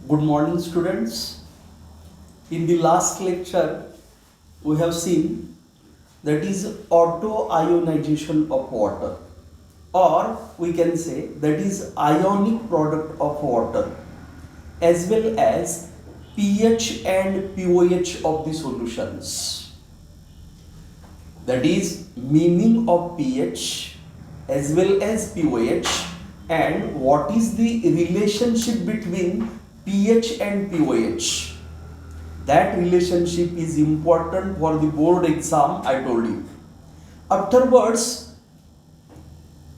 Good morning, students. In the last lecture, we have seen that is auto ionization of water, or we can say that is ionic product of water, as well as pH and pOH of the solutions. That is meaning of pH as well as pOH, and what is the relationship between pH and pOH. That relationship is important for the board exam, I told you. Afterwards,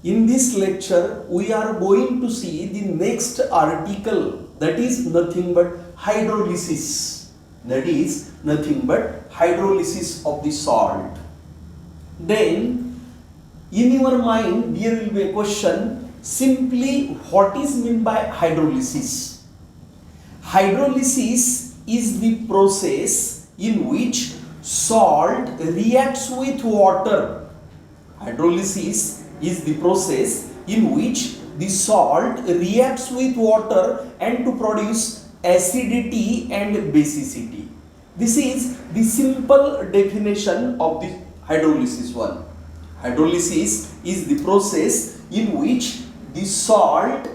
in this lecture, we are going to see the next article, that is nothing but hydrolysis. That is nothing but hydrolysis of the salt. Then, in your mind, there will be a question, simply what is meant by hydrolysis? Hydrolysis is the process in which salt reacts with water. Hydrolysis is the process in which the salt reacts with water and to produce acidity and basicity. This is the simple definition of the hydrolysis one. Hydrolysis is the process in which the salt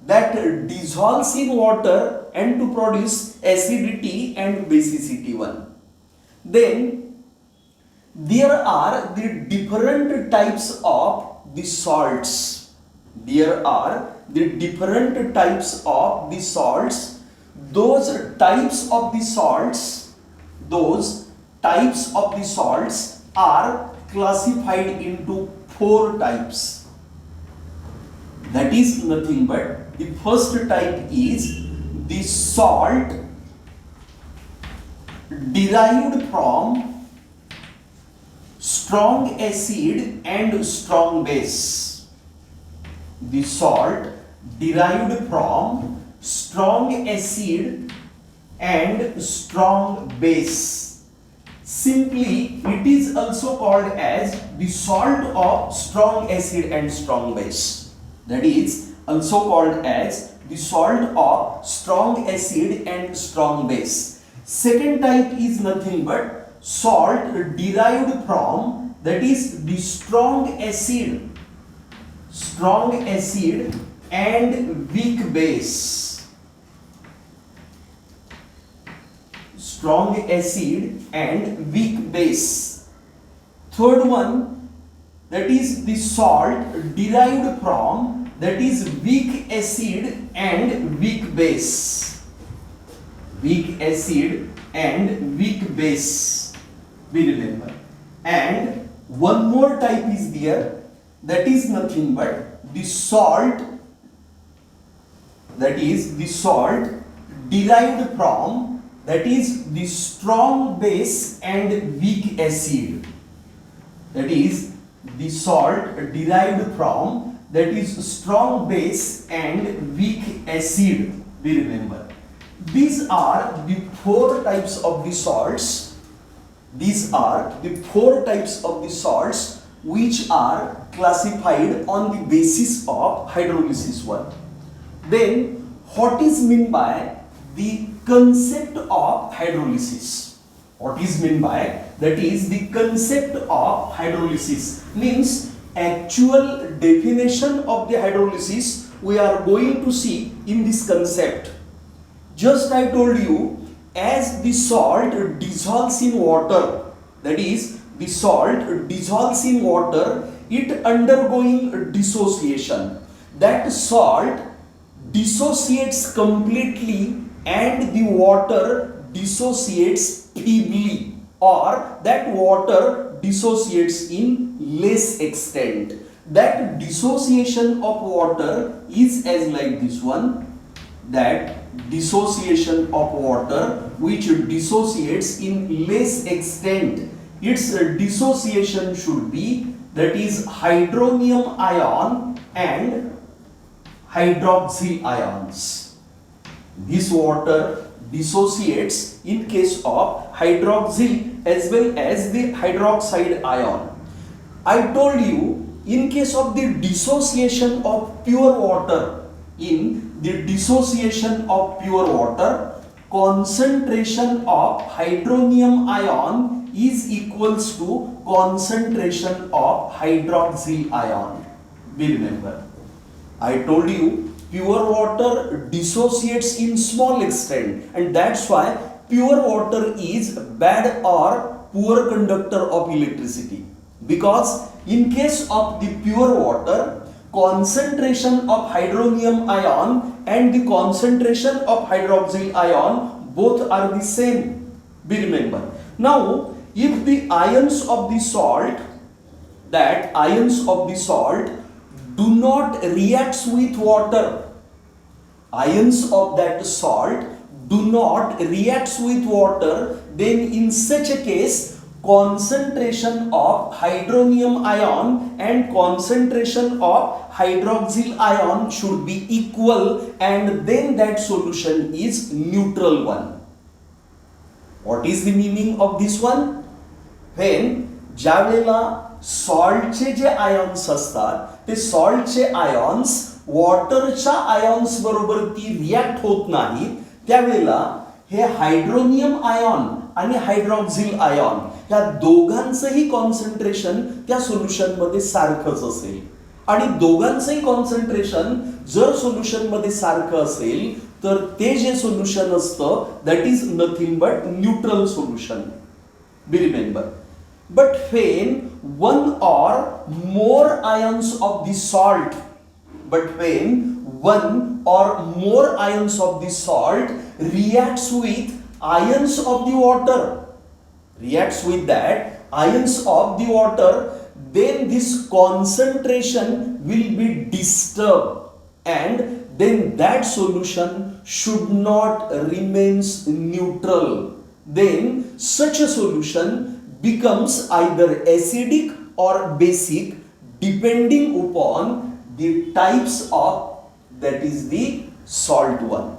that dissolves in water and to produce acidity and basicity one. Then there are the different types of the salts. There are the different types of the salts. Those types of the salts are classified into 4 types. That is nothing but the first type is the salt derived from strong acid and strong base. The salt derived from strong acid and strong base. Simply, it is also called as the salt of strong acid and strong base. That is also called as the salt of strong acid and strong base. Second type is nothing but salt derived from, that is the strong acid and weak base. Strong acid and weak base. Third one, that is the salt derived from, that is weak acid and weak base. Weak acid and weak base, we remember. And one more type is there, that is nothing but the salt, that is the salt derived from, that is the strong base and weak acid. That is the salt derived from, that is strong base and weak acid, we remember. These are the 4 types of the salts. These are the 4 types of the salts which are classified on the basis of hydrolysis one. Then what is meant by the concept of hydrolysis? What is meant by, that is the concept of hydrolysis, means actual definition of the hydrolysis we are going to see in this concept. Just I told you, as the salt dissolves in water, that is the salt dissolves in water, it undergoing dissociation. That salt dissociates completely and the water dissociates feebly, or that water dissociates in less extent. That dissociation of water is as like this one, that dissociation of water which dissociates in less extent, its dissociation should be, that is hydronium ion and hydroxyl ions. This water dissociates in case of hydroxyl as well as the hydroxide ion. I told you, in case of the dissociation of pure water, in the dissociation of pure water, concentration of hydronium ion is equals to concentration of hydroxyl ion. Be remember, I told you pure water dissociates in small extent, and that's why pure water is bad or poor conductor of electricity, because in case of the pure water, concentration of hydronium ion and the concentration of hydroxyl ion both are the same. Be remember. Now, if the ions of the salt, do not react with water, ions of that salt do not react with water, then in such a case, concentration of hydronium ion and concentration of hydroxyl ion should be equal, and then that solution is neutral one. What is the meaning of this one? When ज्यावेळेला सॉल्टचे जे ions असतात ते सॉल्टचे ions वॉटरच्या ions बरोबर ती react होत नाहीत, त्यावेळेला हे हायड्रोनियम आयन आणि हायड्रॉक्सिल आयन या दोघांचंही कॉन्सन्ट्रेशन त्या सोल्युशन मध्ये सारखंच असेल, आणि दोघांचंही कॉन्सन्ट्रेशन जर सोल्युशन मध्ये सारखं असेल तर ते जे सोल्युशन असतं that is nothing but neutral solution. Be remember. But when one or more ions of the salt reacts with ions of the water, then this concentration will be disturbed, and then that solution should not remains neutral. Then such a solution becomes either acidic or basic depending upon the types of, that is the salt one.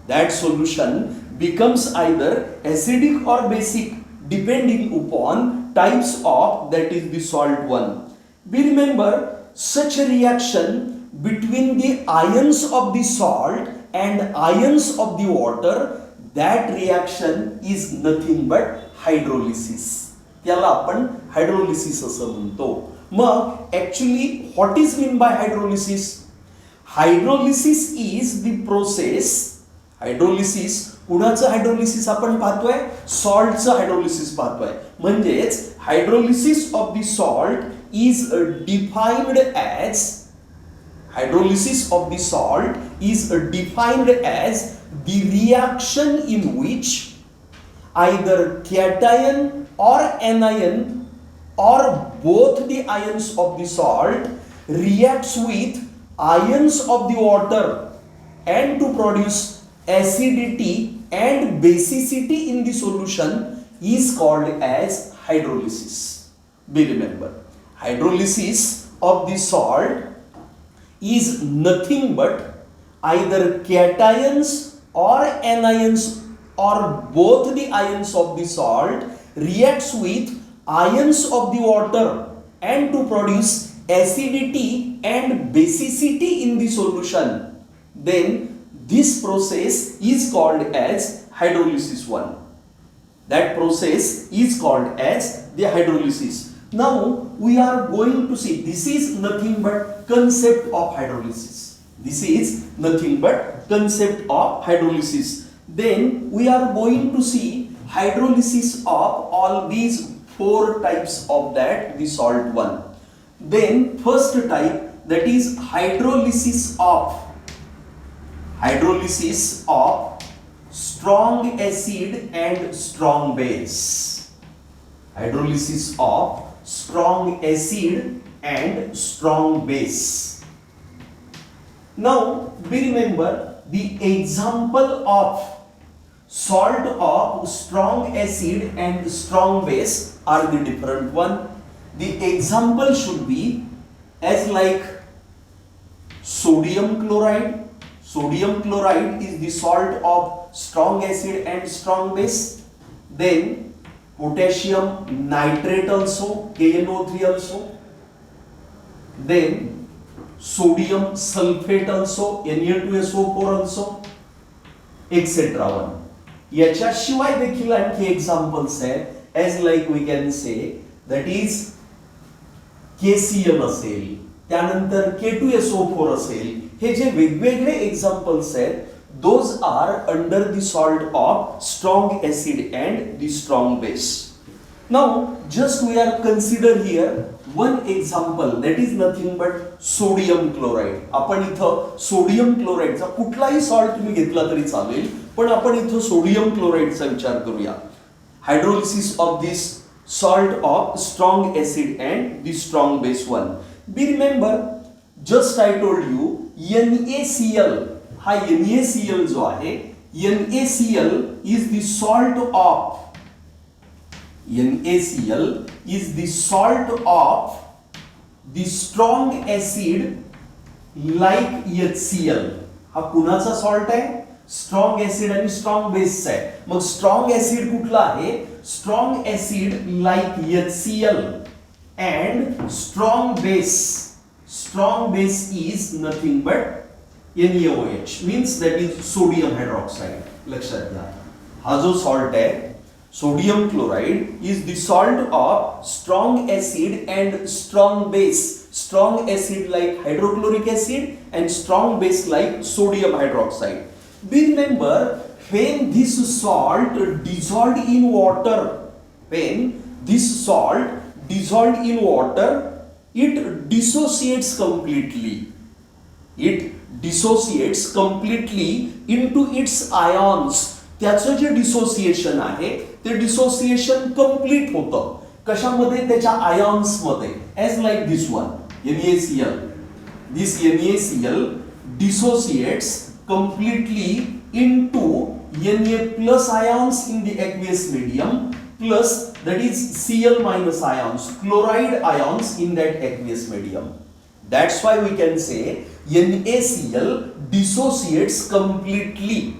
That solution becomes either acidic or basic depending upon types of, that is the salt one. Be remember, such a reaction between the ions of the salt and ions of the water, that reaction is nothing but hydrolysis. त्याला आपण hydrolysis असं म्हणतो. मग actually what is mean by hydrolysis? Hydrolysis is the process. Hydrolysis, कुणाचं hydrolysis आपण पाहतोय? सॉल्टचं hydrolysis पाहतोय. म्हणजेच hydrolysis of the salt is defined as, hydrolysis of the salt is defined as the reaction in which either cation or anion or both the ions of the salt reacts with ions of the water and to produce acidity and basicity in the solution is called as hydrolysis. Be remember, hydrolysis of the salt is nothing but either cations or anions or both the ions of the salt reacts with ions of the water and to produce acidity and basicity in the solution, then this process is called as hydrolysis 1. That process is called as the hydrolysis. Now we are going to see, this is nothing but concept of hydrolysis. This is nothing but concept of hydrolysis. Then we are going to see hydrolysis of all these 4 types of that, the salt one. Then first type, that is hydrolysis of strong acid and strong base. Hydrolysis of strong acid and strong base. Now we remember the example of salt of strong acid and strong base are the different one. The example should be as like sodium chloride. Sodium chloride is the salt of strong acid and strong base. Then potassium nitrate also, KNO3 also. Then sodium sulfate also, Na2SO4 also, etc. 1. याच्याशिवाय देखील आणखी examples आहेत, as like we can say that is KCl असेल, त्यानंतर K2SO4 असेल. हे जे वेगवेगळे एक्झाम्पल्स आहेत, those are under the salt of strong acid and the strong base. Now just we are consider here one example, that is nothing but sodium chloride. आपण इथं sodium क्लोराइडचा कुठलाही सॉल्ट तुम्ही घेतला तरी चालेल, पण आपण इथं सोडियम क्लोराइडचा विचार करूया. Hydrolysis of this salt of strong acid and the strong base one. Be remember, just I told you NaCl, हा NaCl जो आहे, NaCl is the salt of the strong acid like HCl. हा कुणाचा salt आहे? Strong acid आणि strong बेसचा आहे. मग स्ट्रॉंग ऍसिड कुठला आहे? Strong acid like HCl and strong base is nothing but NaOH, means that is sodium hydroxide. लक्षात घ्या, हा जो सॉल्ट आहे sodium chloride is the salt of strong acid and strong base. Strong acid like hydrochloric acid and strong base like sodium hydroxide. Be remember, when this salt dissolved in water, it dissociates completely. It dissociates completely into its ions. त्याचं जे dissociation आहे ते dissociation complete होतं. कशामध्ये? त्याच्या ions मध्ये. As like this one NaCl. This NaCl dissociates completely into Na plus ions in the aqueous medium plus that is Cl minus ions, chloride ions in that aqueous medium. That's why we can say NaCl dissociates completely.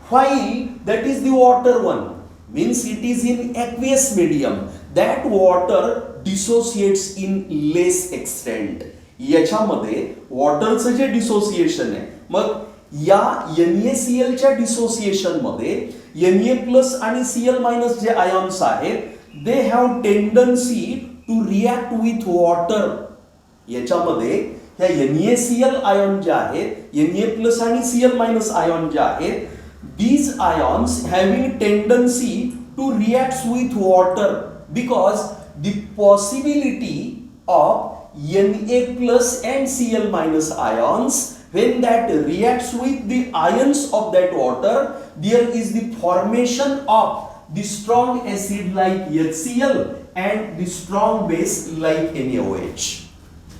While that is the water one, means it is in aqueous medium, that water dissociates in less extent. याच्यामध्ये वॉटरचं जे dissociation आहे, मग या NaCl च्या dissociation मध्ये Na plus आणि Cl minus जे ions आहेत, they have tendency to react with water. याच्यामध्ये ह्या NaCl आयॉन जे आहेत, Na प्लस आणि Cl मायनस आयॉन जे आहेत, these ions having tendency to react with water, because the possibility of Na plus and Cl minus ions, when that reacts with the ions of that water, there is the formation of the strong acid like HCl and the strong base like NaOH.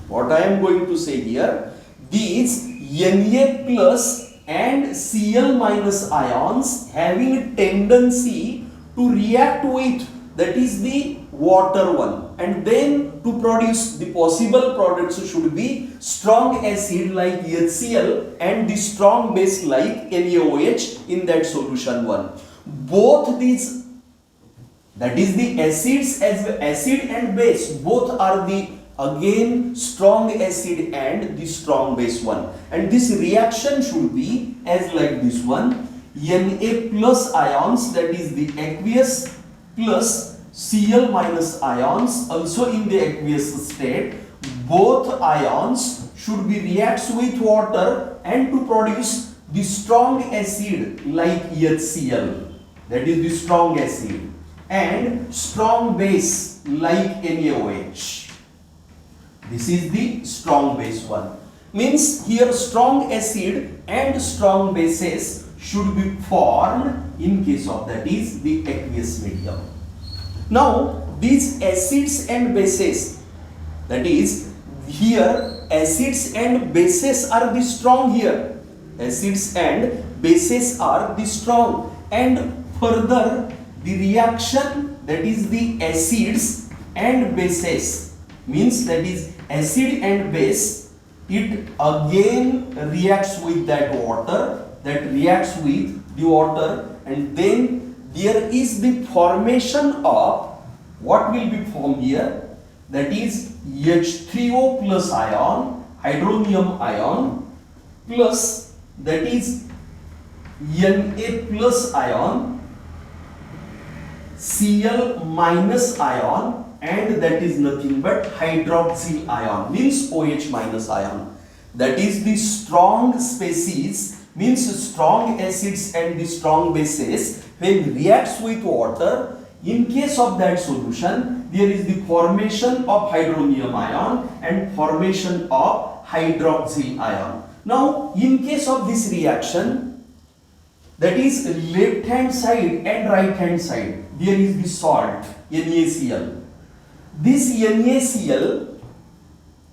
What I am going to say here, these Na plus and Cl minus ions having a tendency to react with, that is the water one, and then to produce the possible products should be strong acid like HCl and the strong base like NaOH in that solution one. Both these, that is the acids as acid and base, both are the again strong acid and the strong base one, and this reaction should be as like this one: Na plus ions, that is the aqueous, plus Cl minus ions also in the aqueous state. Both ions should be reacts with water and to produce the strong acid like HCl, that is the strong acid, and strong base like NaOH. This is the strong base one. Means here strong acid and strong bases should be formed in case of, that is the aqueous medium. Now these acids and bases, that is here acids and bases are the strong here. Acids and bases are the strong, and further the reaction, that is the acids and bases, means that is acid and base, it again reacts with that water, and then there is the formation of, what will be formed here, that is H3O plus ion hydronium ion plus, that is Na plus ion, Cl minus ion, and that is nothing but hydroxyl ion, means OH minus ion. That is the strong species, means strong acids and the strong bases when reacts with water. In case of that solution, there is the formation of hydronium ion and formation of hydroxyl ion. Now, in case of this reaction, that is left hand side and right hand side, there is the salt NaCl. This NaCl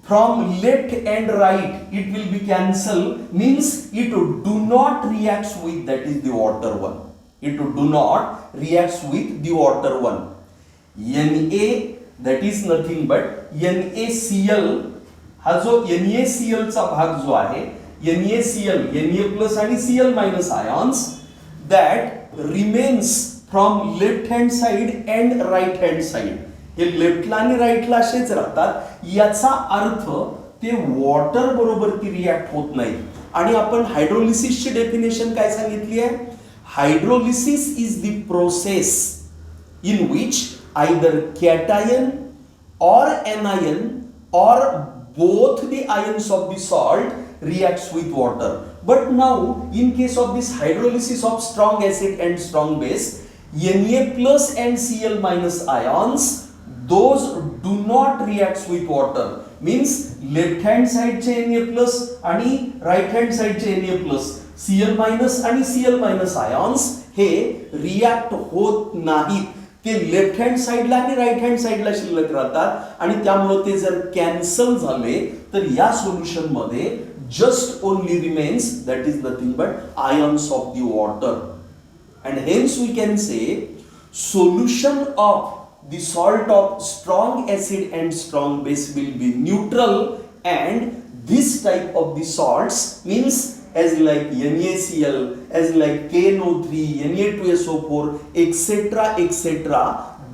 from left and right, it will be cancelled, means it do not reacts with, that is the water one. It do not reacts with the water one. Na, that is nothing but NaCl. हा जो NaCl चा भाग जो आहे, NaCl, Na plus आणि Cl minus ions, that remains from left hand side and right hand side. हे लेफ्टला आणि राईटला असेच राहतात. याचा अर्थ ते वॉटर बरोबर ती रिॲक्ट होत नाही. आणि आपण हायड्रोलिसिसची डेफिनेशन काय सांगितली आहे? Hydrolysis is the process in which either cation or anion or both the ions of the salt reacts with water. But now in case of this hydrolysis of strong acid and strong base, Na plus and Cl minus ions, those do not reacts with water. Means left hand side चे Na plus आणि right hand side चे Na plus, Cl minus आणि Cl minus ions हे react होत नाहीत. ते left hand साइडला आणि राईट हँड साइडला शिल्लक राहतात आणि त्यामुळे ते जर कॅन्सल झाले तर या सोल्युशन मध्ये just only remains, that is nothing but ions of the water. And hence we can say solution of the salt of strong acid and strong base will be neutral and this type of the salts means as like NaCl, as like KNO3, Na2SO4, etc.,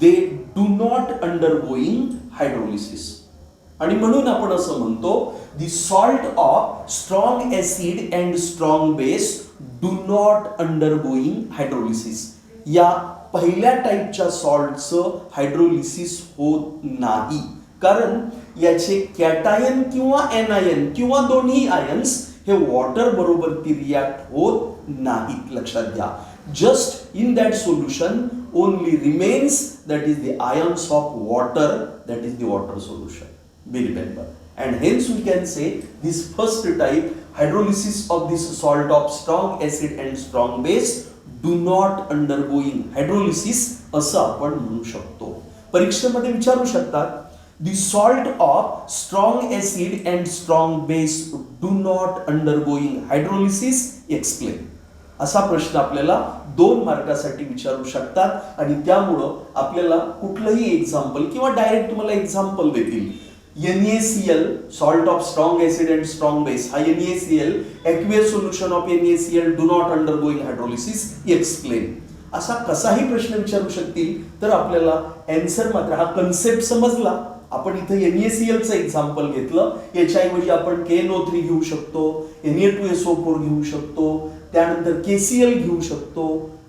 they do not undergoing hydrolysis. आणि म्हणून आपण असं म्हणतो the salt of strong acid and strong base do not undergoing hydrolysis. या पहिल्या टाईपच्या सॉल्टचं hydrolysis होत नाही, कारण याचे कॅटायन किंवा एनायन किंवा दोन्ही आयन्स हे वॉटर बरोबर ती रिॲक्ट होत नाहीत. लक्षात घ्या. Just in that solution only remains, that is the ions of water, that is the water solution. Be remember. And hence we can say this first type hydrolysis of this salt of strong acid and strong base do not undergoing hydrolysis असं आपण म्हणू शकतो. परीक्षेमध्ये विचारू शकतात the salt of strong acid and strong base do not undergoing hydrolysis, explain. असा प्रश्न आपल्याला 2 मार्कासाठी विचारू शकतात आणि त्यामुळं आपल्याला कुठलंही एक्झाम्पल किंवा डायरेक्ट तुम्हाला एक्झाम्पल देतील. NaCl, salt of strong acid and strong base, हा NaCl, aqueous solution of NaCl do not undergoing hydrolysis, explain. असा कसाही प्रश्न विचारू शकतील तर आपल्याला आन्सर मात्र हा कन्सेप्ट समजला. आपण इथं NaCl चं एक्झाम्पल घेतलं, याच्याऐवजी आपण KNO3 घेऊ शकतो, Na2SO4 घेऊ शकतो, त्यानंतर KCl घेऊ शकतो.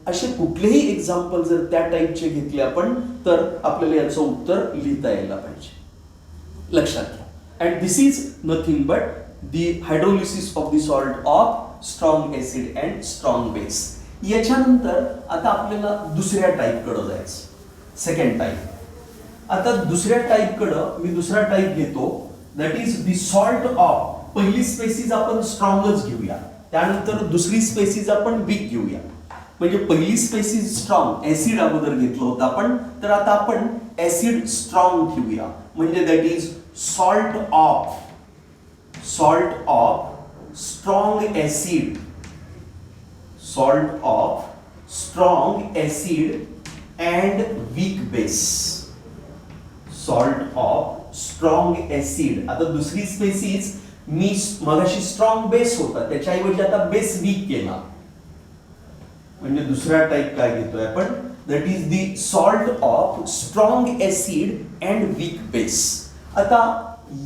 असे कुठलेही एक्झाम्पल जर त्या टाईपचे घेतले आपण तर आपल्याला याचं उत्तर लिहिता यायला पाहिजे. लक्षात घ्या. And this is nothing but the hydrolysis of the salt of strong acid and strong base. याच्यानंतर आता आपल्याला दुसऱ्या टाईपकडे जायचं, सेकंड टाईप. आता दुसऱ्या टाईपकडं मी दुसरा टाईप घेतो, that is the salt of, पहिली स्पेसिस आपण स्ट्रॉंगच घेऊया, त्यानंतर दुसरी स्पेसिस आपण वीक घेऊया. म्हणजे पहिली स्पेसिस स्ट्रॉंग ऍसिड अगोदर घेतलं होतं आपण, तर आता आपण ऍसिड स्ट्रॉंग घेऊया. म्हणजे that is salt of strong acid, salt of strong acid and weak base, salt of strong acid. आता दुसरी स्पेसिस मी मगाशी स्ट्रॉंग बेस होता, त्याच्याऐवजी आता बेस वीक केला. म्हणजे दुसरा टाइप काय घेतोय आपण, that is the salt of strong acid and weak base. आता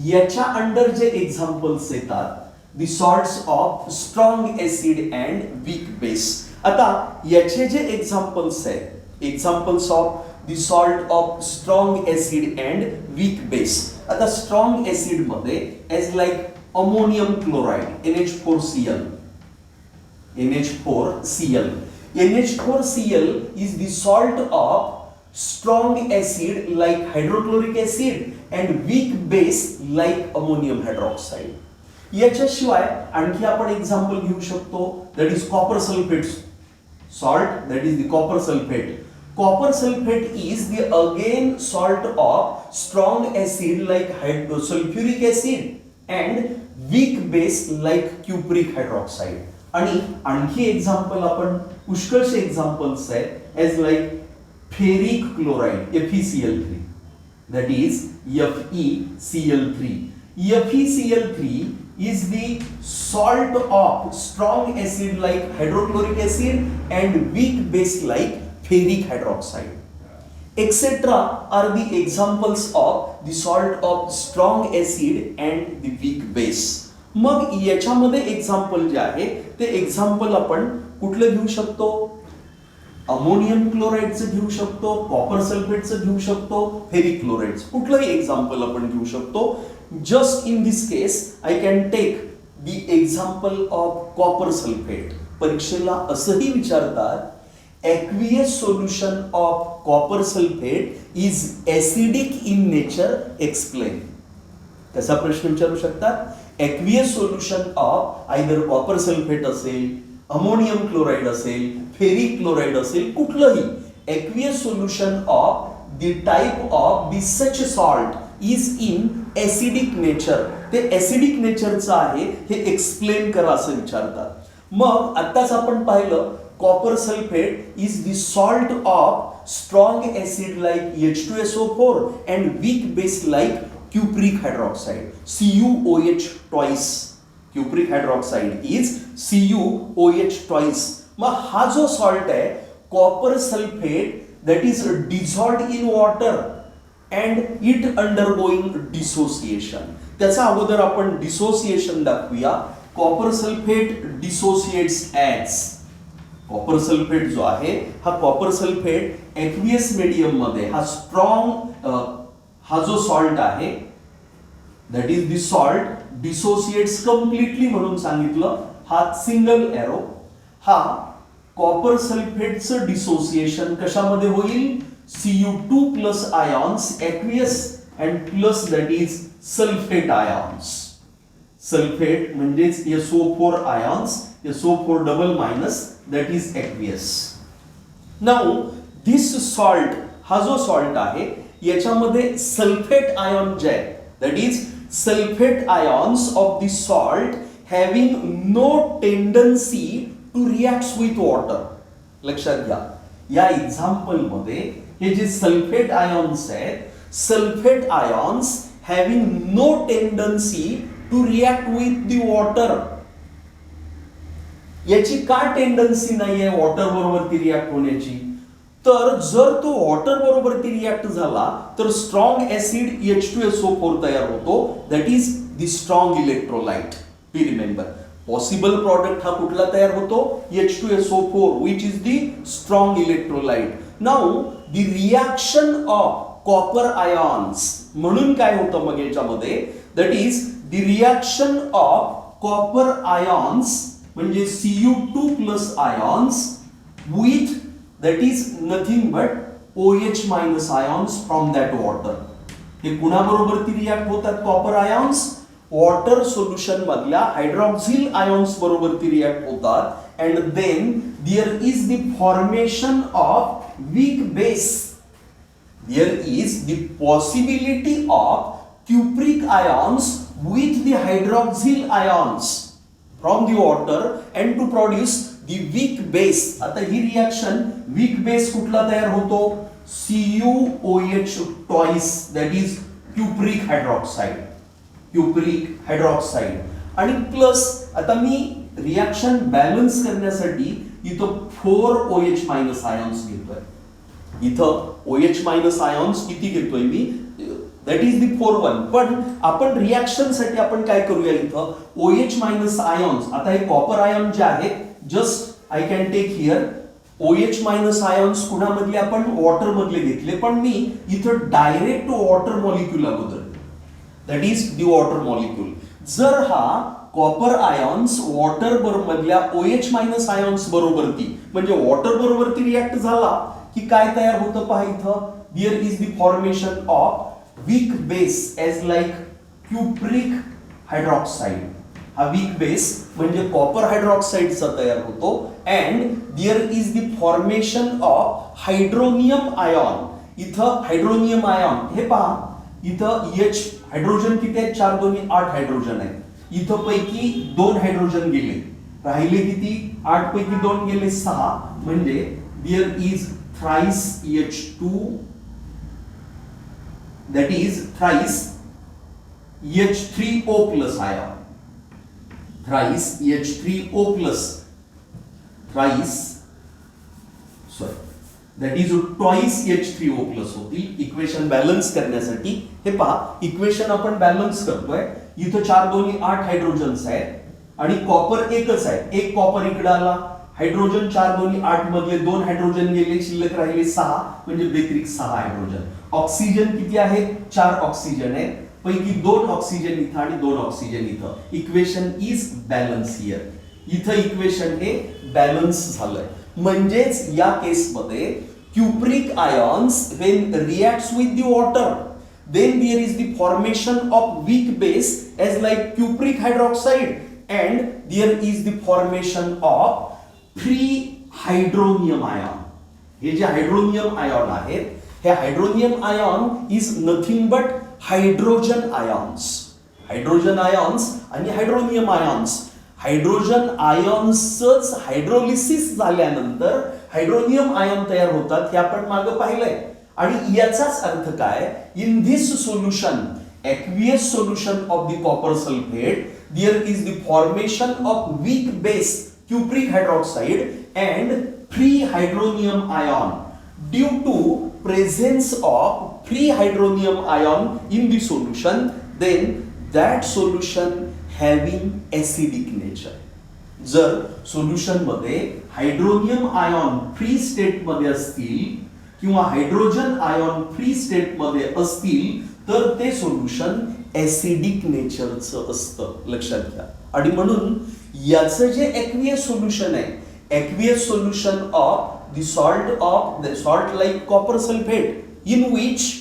याच्या अंडर जे एक्झाम्पल्स येतात the salts of strong acid and weak base. आता याचे जे एक्झाम्पल्स आहेत, examples of the salt of strong acid and weak base. आता strong acid मध्ये as like ammonium chloride NH4Cl. NH4Cl. NH4Cl is the salt of strong acid like hydrochloric acid and weak base like ammonium hydroxide. याच्याशिवाय आणखी आपण example घेऊ शकतो, that is copper sulphate salt, that is the copper sulphate. Copper sulfate is the again salt of strong acid like sulfuric acid and weak base like cupric hydroxide. आणि आणखी example आपण पुष्कळशे examples आहेत as like ferric chloride FeCl3, that is FeCl3. FeCl3 is the salt of strong acid like hydrochloric acid and weak base like ferric hydroxide. Etc. are the examples of the salt of strong acid and the weak base. मग याच्यामध्ये example जे आहे ते example आपण कुठलं घेऊ शकतो? Ammonium क्लोराइडचं घेऊ शकतो, कॉपर सल्फेटचं घेऊ शकतो, फेरिक क्लोराइडचं, कुठलंही एक्झाम्पल आपण घेऊ शकतो. Just in this case I can take the example of copper sulphate. परीक्षेला असंही विचारतात, aqueous solution of copper sulfate is acidic in nature, explain. कसा प्रश्न विचारू शकतात? aqueous solution of either copper sulfate असेल, अमोनियम क्लोराइड असेल, फेरिक क्लोराइड असेल, कुठलंही aqueous solution of the type of the such salt is in acidic nature. ते acidic नेचरचं आहे हे एक्सप्लेन करा असं विचारतात. मग आत्ताच आपण पाहिलं copper sulfate is the salt of strong acid like H2SO4 and weak base like cupric hydroxide, CuOH twice. Cupric hydroxide is CuOH twice. मग हा जो सॉल्ट आहे copper sulfate that is dissolved in water and it undergoing dissociation. त्याचा अगोदर आपण dissociation दाखवूया. copper sulfate dissociates as, copper sulphate जो आहे हा कॉपर सल्फेट एक्वियस मीडियम मध्ये हा स्ट्रॉंग हा जो सॉल्ट आहे that is the salt dissociates completely म्हणून सांगितलं. हा सिंगल एरो. हा कॉपर सल्फेटचं डिसोसिएशन कशामध्ये होईल? Cu2 plus ions aqueous and plus that is sulphate ions. Sulphate म्हणजेच SO4 ions, SO4 double minus, that is aqueous. Now this salt, हा जो salt आहे याच्यामध्ये सल्फेट आयॉन जे आहे that is sulfate ions of the salt having no tendency to react with water. लक्षात घ्या, या एक्झाम्पल मध्ये हे जे सल्फेट आयॉन्स आहेत, sulphate ions having no tendency to react with the water. याची का टेंडन्सी नाहीये वॉटर बरोबर रिॲक्ट होण्याची? तर जर तो वॉटर बरोबर रिॲक्ट झाला तर स्ट्रॉंग ऍसिड H2SO4 तयार होतो, that is the strong electrolyte. Be remember, possible product हा कुठला तयार होतो? H2SO4 which is the strong electrolyte. Now the reaction of copper ions म्हणून काय होतं मग याच्यामध्ये? That is the reaction of copper ions म्हणजे Cu2 plus ions with that is nothing but OH minus ions from that water. हे कुणाबरोबर ती react होतात? Copper ions water solution मधल्या हायड्रॉक्सिल आयॉन्स बरोबर ती रिॲक्ट होतात and then there is the formation of weak base. There is the possibility of cupric ions with the hydroxyl ions from the water and to produce the weak base. आता ही reaction weak base कुठला तयार होतो? CuOH twice, that is cupric hydroxide. Cupric hydroxide. आणि plus आता मी reaction balance करण्यासाठी इथं 4OH minus ions घेतोय. इथं OH मायनस आयॉन्स किती घेतोय मी? That is the 4-1. पण आपण रिॲक्शन साठी आपण काय करूया इथं OH मायनस आयॉन्स. आता हे कॉपर आयॉन जे आहेत just I can take here OH minus ions कुणामधले आपण वॉटर मधले घेतले, पण मी इथं डायरेक्ट वॉटर मॉलिक्यूल अगोदर that is the water molecule. जर हा कॉपर आयॉन्स वॉटर मधल्या OH मायनस आयॉन्स बरोबरती म्हणजे वॉटर बरोबरती रिॲक्ट झाला की काय तयार होतं पहा इथं there is the formation of weak base as like cupric hydroxide. हा weak base म्हणजे कॉपर हायड्रॉक्साईडचा तयार होतो and there is the formation of hydronium ion. इथं हायड्रोनियम आयॉन हे पहा इथं H हायड्रोजन किती आहेत 4 2 8 हायड्रोजन आहेत. इथं पैकी 2 हायड्रोजन गेले, राहिले किती 8 पैकी 2 गेले 6 म्हणजे there is thrice H2 that is thrice H3O plus ion, thrice H3O plus, thrice sorry that is twice H3O plus होतील. इक्वेशन बॅलन्स करण्यासाठी हे पहा इक्वेशन आपण बॅलन्स करतोय. इथं 4 2 8 हायड्रोजन्स आहेत आणि कॉपर एकच आहे, एक कॉपर इकडे आला, हायड्रोजन 4 2 8 मधले 2 हायड्रोजन गेले, शिल्लक राहिले 6 म्हणजे बेत्रिक 6 हायड्रोजन. ऑक्सिजन किती आहेत 4 ऑक्सिजन आहेत, पैकी 2 ऑक्सिजन इथं आणि 2 ऑक्सिजन इथं. Equation is balance here. इथं इक्वेशन हे बॅलन्स झालंय. म्हणजेच या केसमध्ये cupric ions when reacts with the water then there is the formation of weak base as like cupric hydroxide and there is the formation of free hydronium ion. हे जे hydronium ion आहेत हे hydronium ion is nothing but hydrogen ions. Hydrogen ions आणि hydronium ions. Hydrogen आयॉन्सच hydrolysis झाल्यानंतर hydronium ion तयार होतात हे आपण मागे पाहिलंय. आणि याचाच अर्थ काय in this solution aqueous solution of the copper sulfate there is the formation of weak base cupric hydroxide and free hydronium ion. Due to presence of free hydronium ion in the solution then that solution having acidic nature. जर solution मध्ये hydronium ion free state मध्ये असतील किंवा hydrogen ion free state मध्ये असतील तर ते solution acidic नेचरचं असतं, लक्षात घ्या. आणि म्हणून याचं जे ऍक्वियस सोल्युशन आहे aqueous solution of the salt like copper sulphate in which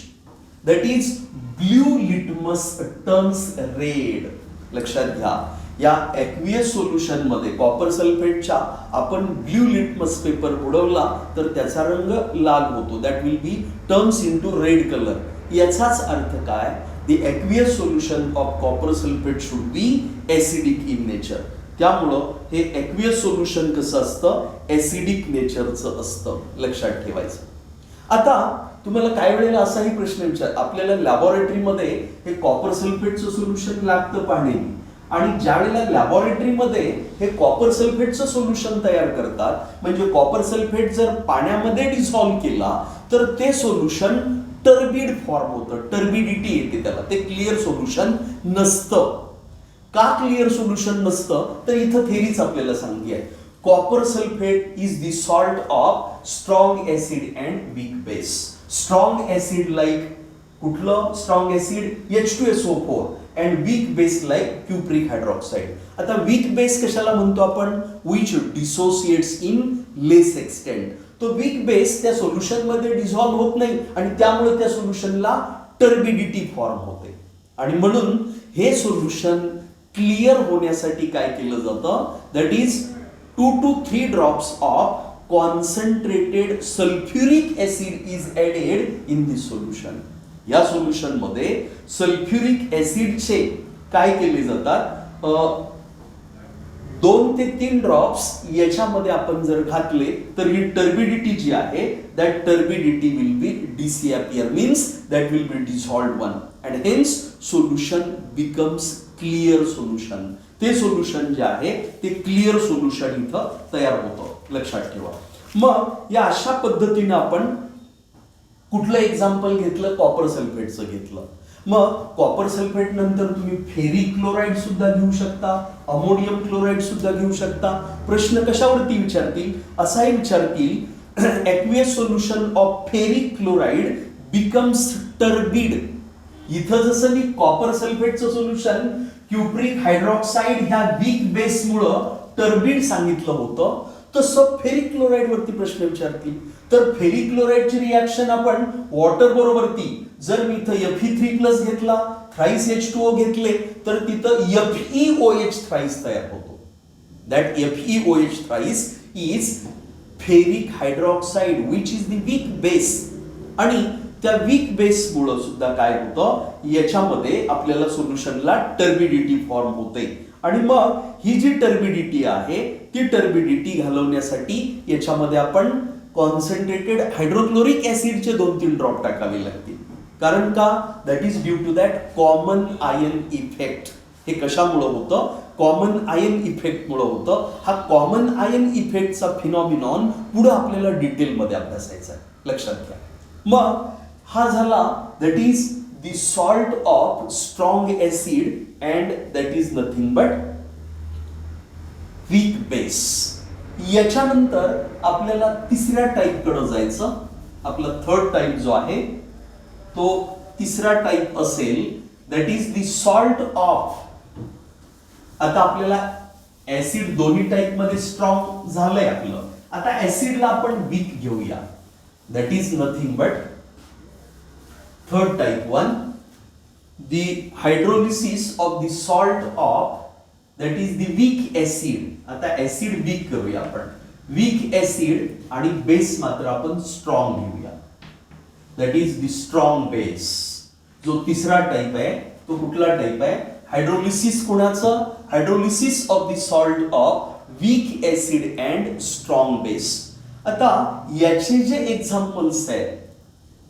that is blue litmus turns red. लक्षात घ्या या ऍक्वियस सोल्युशन मध्ये कॉपर सल्फेटच्या आपण ब्ल्यू लिटमस पेपर बुडवला तर त्याचा रंग लाल होतो, that will be turns into red colour. याचाच अर्थ काय the aqueous solution of copper sulphate should be acidic in nature. त्यामुळं हे ऍक्वियस सोल्युशन कसं असतं ऍसिडिक नेचरचं असतं, लक्षात ठेवायचं. आता तुम्हाला काही वेळेला असाही प्रश्न विचार आपल्याला लॅबोरेटरीमध्ये हे कॉपर सल्फेटचं सोल्युशन लागतं पाणी आणि ज्या वेळेला लॅबोरेटरीमध्ये हे कॉपर सल्फेटचं सोल्युशन तयार करतात म्हणजे कॉपर सल्फेट जर पाण्यामध्ये डिसॉल्व्ह केला तर ते सोल्युशन टर्बिड फॉर्म होतं, टर्बिडिटी येते त्याला, ते क्लिअर सोल्युशन नसतं. का क्लिअर सोल्युशन नसतं तर इथं थेरीच आपल्याला सांगते copper sulphate is the salt of strong acid and weak base. Strong acid like कुठलं strong acid H2SO4 and weak base like cupric hydroxide. आता वीक बेस कशाला म्हणतो आपण which dissociates in less extent. तो वीक बेस त्या solution मध्ये dissolve होत नाही आणि त्यामुळे त्या सोल्युशनला टर्बिडिटी फॉर्म होते. आणि म्हणून हे सोल्युशन क्लिअर होण्यासाठी काय केलं जातं that is 2 to 3 drops of concentrated sulfuric acid is added in this solution. या सोल्युशन मध्ये सल्फ्युरिक ऍसिडचे काय केले जातात 2 ते 3 ड्रॉप्स याच्यामध्ये आपण जर घातले तर ही टर्बिडिटी जी आहे that turbidity will be disappear means that will be dissolved one and hence solution becomes clear solution. ते सोल्युशन जे आहे ते क्लिअर सोल्युशन इथं तयार होतं, लक्षात ठेवा. मग या अशा पद्धतीने आपण कुठलं एक्झाम्पल घेतलं कॉपर सल्फेटचं घेतलं. मग कॉपर सल्फेट नंतर तुम्ही फेरिक क्लोराईड सुद्धा घेऊ शकता, अमोनियम क्लोराईड सुद्धा घेऊ शकता. प्रश्न कशावरती विचारतील? असाही विचारतील aqueous solution of ferric chloride becomes turbid. इथं जसं मी कॉपर सल्फेटचं सोल्युशन क्युप्रिक हायड्रॉक्साईड ह्या वीक बेसमुळं टर्बिड सांगितलं होतं, तसं फेरिक क्लोराईड वरती प्रश्न विचारतील. तर फेरिक क्लोराईडची रिॲक्शन आपण वॉटर बरोबरती, जर मी इथं Fe3+ घेतला, थ्राईस H2O घेतले, तर तिथं FeOH थ्राईस तयार होतो. That FeOH thrice is ferric hydroxide which is the weak base. आणि त्या वीक बेसमुळं सुद्धा काय होतं, याच्यामध्ये आपल्याला सोल्युशनला टर्बिडिटी फॉर्म होते. आणि मग ही जी टर्बिडिटी आहे ती टर्बिडिटी घालवण्यासाठी याच्यामध्ये आपण कॉन्सन्ट्रेटेड हायड्रोक्लोरिक ऍसिडचे 2-3 ड्रॉप टाकावे लागतील. कारण का? That is due to that common ion effect. हे कशामुळं होतं? कॉमन आयन इफेक्टमुळं होतं. हा कॉमन आयन इफेक्टचा फिनॉमिनॉन पुढे आपल्याला डिटेलमध्ये अभ्यासायचा आहे, लक्षात घ्या. मग हा झाला that is the salt of strong acid and that is nothing but weak base. याच्यानंतर आपल्याला तिसऱ्या टाईप कडे जायचं. आपला थर्ड टाईप जो आहे तो तिसरा टाईप असेल that is the salt of. आता आपल्याला ऍसिड दोन्ही टाईप मध्ये स्ट्रॉंग झालंय आपलं. आता ऍसिडला आपण वीक घेऊया. That is nothing but third type 1, the hydrolysis of the salt of that is the weak acid. आता ऍसिड वीक करूया आपण. वीक ऍसिड आणि बेस मात्र आपण स्ट्रॉंग घेऊया. That is the strong base. जो तिसरा टाईप आहे तो कुठला टाईप आहे? हायड्रोलिसिस. कोणाचं? Hydrolysis of the salt of weak acid and strong base. आता याचे जे एक्झाम्पल्स आहेत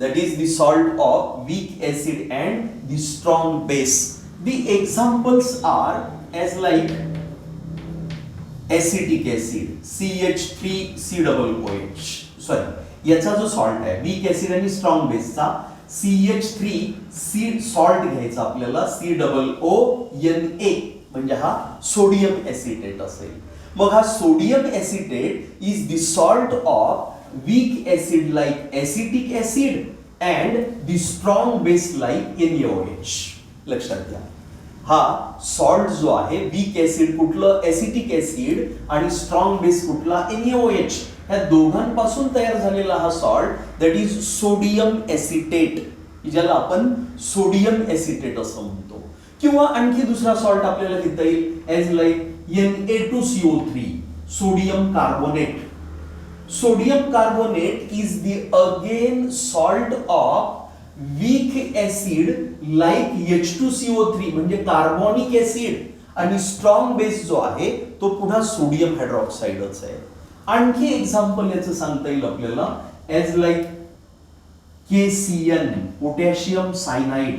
that is the salt of weak acid and the strong base. The examples are as like acetic acid CH3COOH. Sorry, याचा जो salt आहे weak acid आणि strong बेसचा CH3 salt घ्यायचा आपल्याला COONA, म्हणजे हा सोडियम ऍसिटेट असेल. मग हा sodium acetate is the salt of weak acid like acetic acid and the strong base like NaOH. लक्षात घ्या, हा सॉल्ट जो आहे वीक ऍसिड कुठलं? एसिटिक ऍसिड आणि स्ट्रॉंग बेस कुठला? NaOH. ह्या दोघांपासून तयार झालेला हा salt that is sodium acetate, ज्याला आपण सोडियम ऍसिटेट असं म्हणतो. किंवा आणखी दुसरा सॉल्ट आपल्याला घेता येईल as like Na2CO3, sodium carbonate. Sodium carbonate is the again salt of weak acid like H2CO3 म्हणजे कार्बोनिक ऍसिड, आणि स्ट्रॉंग बेस जो आहे तो पुन्हा सोडियम हायड्रॉक्साईडच आहे. आणखी एक्झाम्पल याचं सांगता येईल आपल्याला as like KCN, potassium cyanide.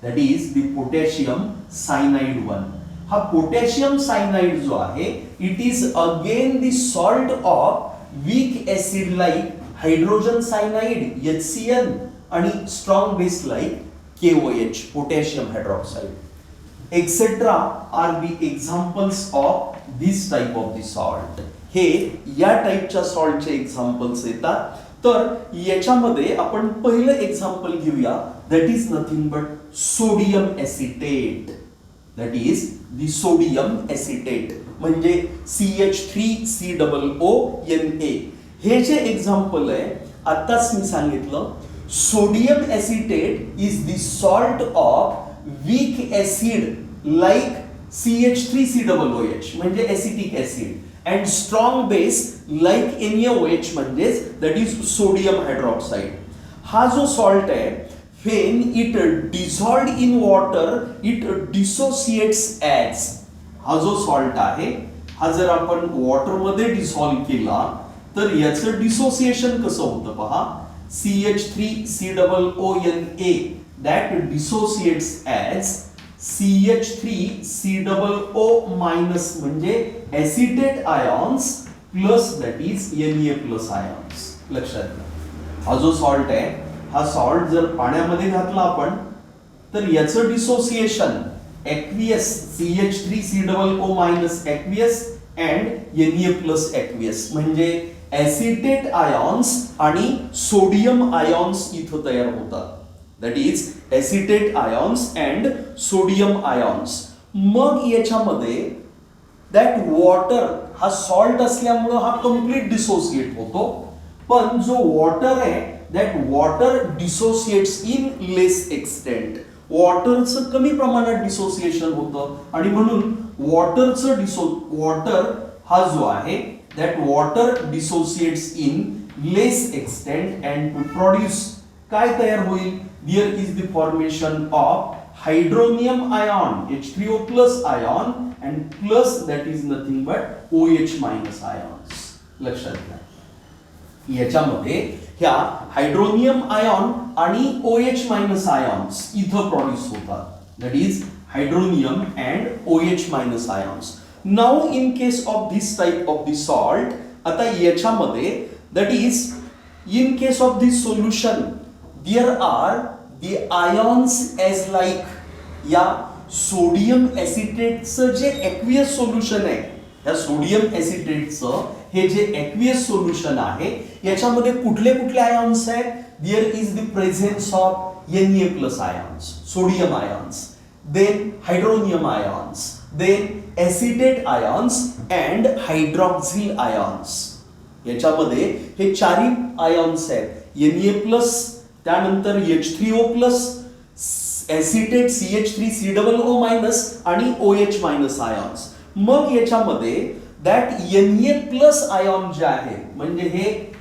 That is the potassium cyanide 1. हा पोटॅशियम सायनाइड जो आहे it is again the salt of weak acid like hydrogen cyanide HCN आणि strong base like KOH, potassium hydroxide. Etcetera are the examples of this type of the salt. हे या टाइपच्या सॉल्टचे examples येतात. तर याच्यामध्ये आपण पहिलं एक्झाम्पल घेऊया that is nothing but sodium acetate. That is the sodium acetate म्हणजे CH3COONA. हे जे एक्झाम्पल आहे आताच मी सांगितलं, sodium acetate is the salt of weak acid like CH3COOH म्हणजे acetic acid and strong base like NaOH म्हणजेच दॅट इज सोडियम हायड्रॉक्साईड. हा जो सॉल्ट आहे when it dissolved in water it dissociates as. हा जो सॉल्ट आहे हा जर आपण वॉटर मध्ये डिसॉल्व केला तर याचं डिसोसिएशन कसं होतं पहा. CH3COONA that dissociates as CH3COO minus म्हणजे acetate ions plus that is Na+ ions. लक्षात घ्या, हा जो सॉल्ट आहे हा सॉल्ट जर पाण्यामध्ये घातला आपण तर याचं dissociation aqueous CH3COO minus aqueous and Na plus aqueous म्हणजे ऍसिटेट आयॉन्स आणि सोडियम आयॉन्स इथं तयार होतात. That is acetate ions and sodium ions. मग याच्यामध्ये दॅट वॉटर हा सॉल्ट असल्यामुळं हा कम्प्लीट डिसोसिएट होतो. पण जो वॉटर आहे that water dissociates in less extent. वॉटरचं कमी प्रमाणात डिसोसिएशन होतं आणि म्हणून वॉटर हा जो आहे that water dissociates in less extent and to produce काय तयार होईल. There is the formation of hydronium ion H3O plus ion and plus that is nothing but OH minus ions. लक्षात घ्या याच्यामध्ये ह्या हायड्रोनियम आयॉन आणि OH मायनस आयॉन्स इथं produce होतात. That is hydronium and OH minus ions. Now in case of this type of the salt आता याच्यामध्ये that is in case of this solution there are the ions as like या sodium एसिटेटचं जे aqueous solution आहे या sodium एसिटेटचं हे जे aqueous solution आहे याच्यामध्ये कुठले कुठले आयॉन्स आहेत. There is the presence of Na plus ions sodium ions, then hydronium ions, then acetate ions and hydroxyl ions. याच्यामध्ये हे चारही आयॉन्स आहेत. Na प्लस त्यानंतर H3O plus acetate CH3COO minus आणि OH मायनस आयॉन्स. मग याच्यामध्ये that Na plus ion जे आहे म्हणजे हे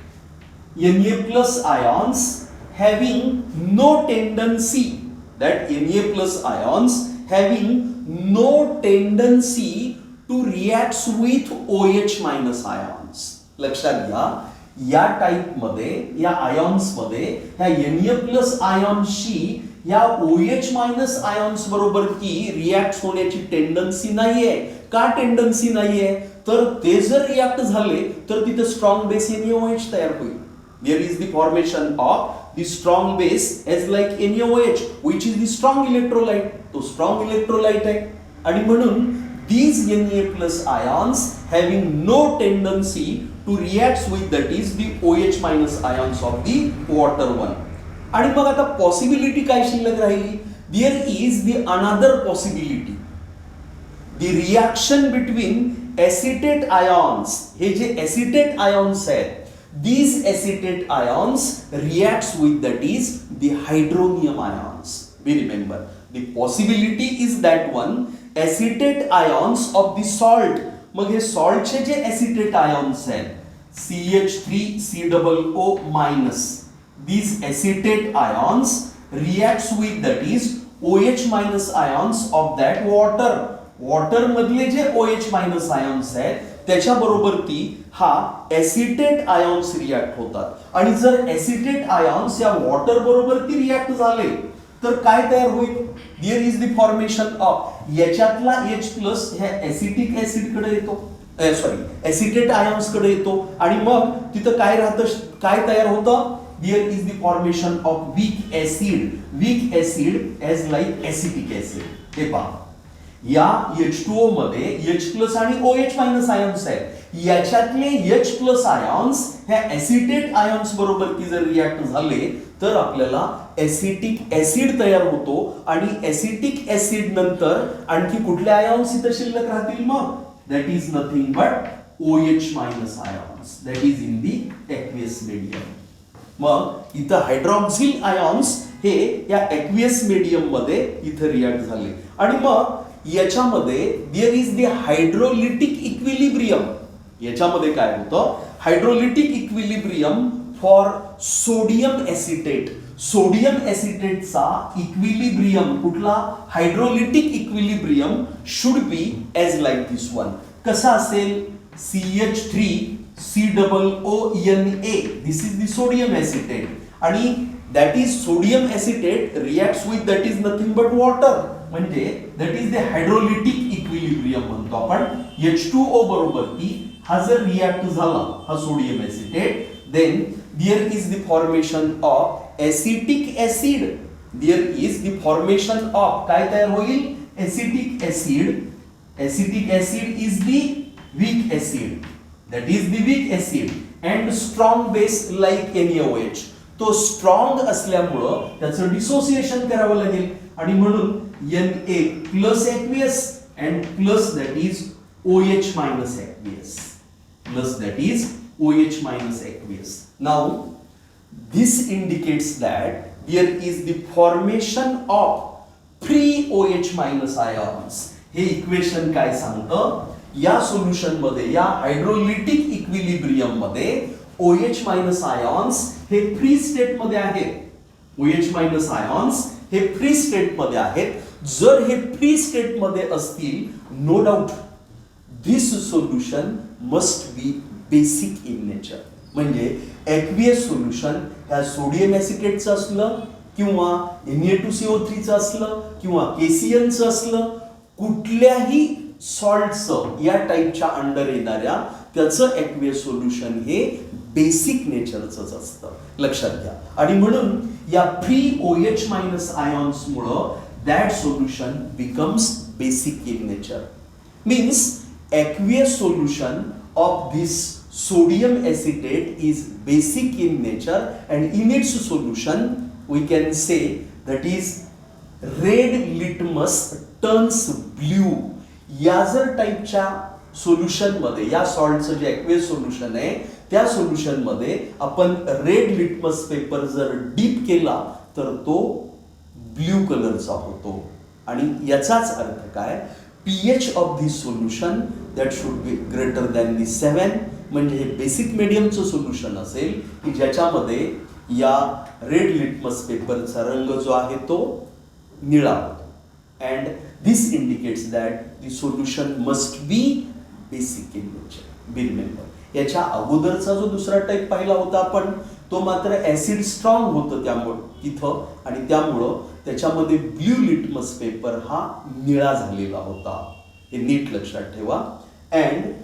Na plus ions having no tendency that Na plus ions having no tendency to react with OH minus ions. लक्षात घ्या या टाइप मध्ये या आयॉन्स मध्ये ह्या Na प्लस आयॉन्सशी या OH मायनस आयॉन्स बरोबर की रिॲक्ट होण्याची टेंडन्सी नाहीये. का टेंडन्सी नाहीये तर ते जर रिॲक्ट झाले तर तिथे स्ट्रॉंग बेस NaOH तयार होईल. There is the formation of the strong base as like NaOH which is the strong electrolyte. तो स्ट्रॉंग इलेक्ट्रोलाइट आहे आणि म्हणून these Na plus ions having no tendency to react with that is the OH minus ions of the water one. आणि मग आता possibility काय शिल्लक राहिली. There is the another possibility the reaction between acetate ions. हे जे acetate ions आहेत these acetate ions reacts with that is the hydronium ions. We remember the possibility is that one acetate ions of the salt. मग हे सॉल्टचे जे acetate ions आहेत CH3COO minus these acetate ions reacts with that is OH minus ions of that water. Water मधले जे OH minus ions आहेत त्याच्या बरोबरती हा acetate ions react होतात आणि जर एसिटेट आयॉन्स या वॉटर बरोबरती रिॲक्ट झाले तर काय तयार होईल. There is the formation of याच्यातला H प्लस ह्या एसिटिक ऍसिड कडे येतो सॉरी एसिटेट आयॉन्स कडे येतो आणि मग तिथं काय राहतं काय तयार होतं. There is the formation of weak acid as like acetic acid. हे पहा या H2O मध्ये H प्लस आणि OH मायनस आयॉन्स आहेत. याच्यातले H प्लस आयॉन्स ह्या एसिटेट आयॉन्स बरोबर की जर रिॲक्ट झाले तर आपल्याला एसिटिक ऍसिड तयार होतो आणि एसिटिक ऍसिड नंतर आणखी कुठले आयॉन्स इथे शिल्लक राहतील मग that is nothing but OH minus ions that is in the aqueous medium. मग इथं हायड्रॉक्झिल आयॉन्स हे या एक्वियस मीडियम मध्ये इथं रिॲक्ट झाले आणि मग याच्यामध्ये there is the hydrolytic equilibrium. याच्यामध्ये काय होतं hydrolytic equilibrium for sodium acetate. Sodium एसिटेटचा इक्विलिब्रियम कुठला hydrolytic equilibrium should be as like this one. कसा असेल CH3COONA this is the sodium acetate आणि that is sodium acetate reacts with that is nothing but water म्हणजे that is the hydrolytic equilibrium म्हणतो आपण. H2O बरोबर की हा जर रिॲक्ट झाला हा sodium acetate then there is the formation of acetic acid there is the formation of काय तयार होईल acetic acid. Acetic acid is the weak acid, that is the weak acid and strong base like NaOH. तो strong असल्यामुळं त्याचं dissociation करावं लागेल आणि म्हणून Na plus aqueous and plus that is OH minus aqueous. Plus that is OH minus aqueous. Now this indicates that there is the formation of free OH minus ions. हे equation काय सांगतं या solution मध्ये या hydrolytic equilibrium मध्ये OH minus ions हे free state मध्ये आहेत. OH मायनस आयॉन्स हे फ्री स्टेट मध्ये आहेत. जर हे फ्री स्टेट मध्ये असतील no doubt this solution must be basic in nature. म्हणजे ॲक्वियस सोल्युशन ह्या सोडियम ॲसिटेटचं असलं किंवा Na2CO3 चं असलं किंवा KCN चं असलं कुठल्याही सॉल्टचं या टाईपच्या अंडर येणाऱ्या त्याचं ॲक्वियस सोल्युशन हे बेसिक नेचरचंच असतं लक्षात घ्या. आणि म्हणून या फ्री OH मायनस आयॉन्समुळं that solution becomes basic in nature. Means aqueous solution of this sodium acetate is basic in nature and in its solution we can say that is red litmus turns blue. या जर टाईपच्या solution मध्ये या सॉल्टचं जे aqueous solution आहे त्या solution मध्ये आपण रेड लिटमस पेपर जर डीप केला तर तो ब्ल्यू कलरचा होतो. आणि याचाच अर्थ काय pH of this solution that should be greater than the 7. म्हणजे हे बेसिक मीडियमचं सोल्युशन असेल की ज्याच्यामध्ये या रेड लिटमस पेपरचा रंग जो आहे तो निळा होतो. And this indicates that the solution must be basic in nature. Be remember याच्या अगोदरचा जो दुसरा टाईप पाहिला होता आपण तो मात्र ऍसिड स्ट्रॉंग होतं त्यामुळं तिथं आणि त्यामुळं त्याच्यामध्ये ब्ल्यू लिटमस पेपर हा निळा झालेला होता. हे नीट लक्षात ठेवा. And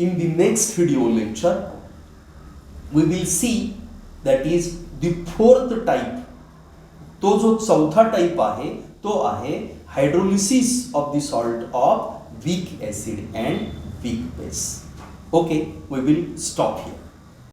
in the next video lecture we will see that is the fourth type. तो जो चौथा टाइप आहे तो आहे hydrolysis of the salt of weak acid and weak base. Okay, we will stop here.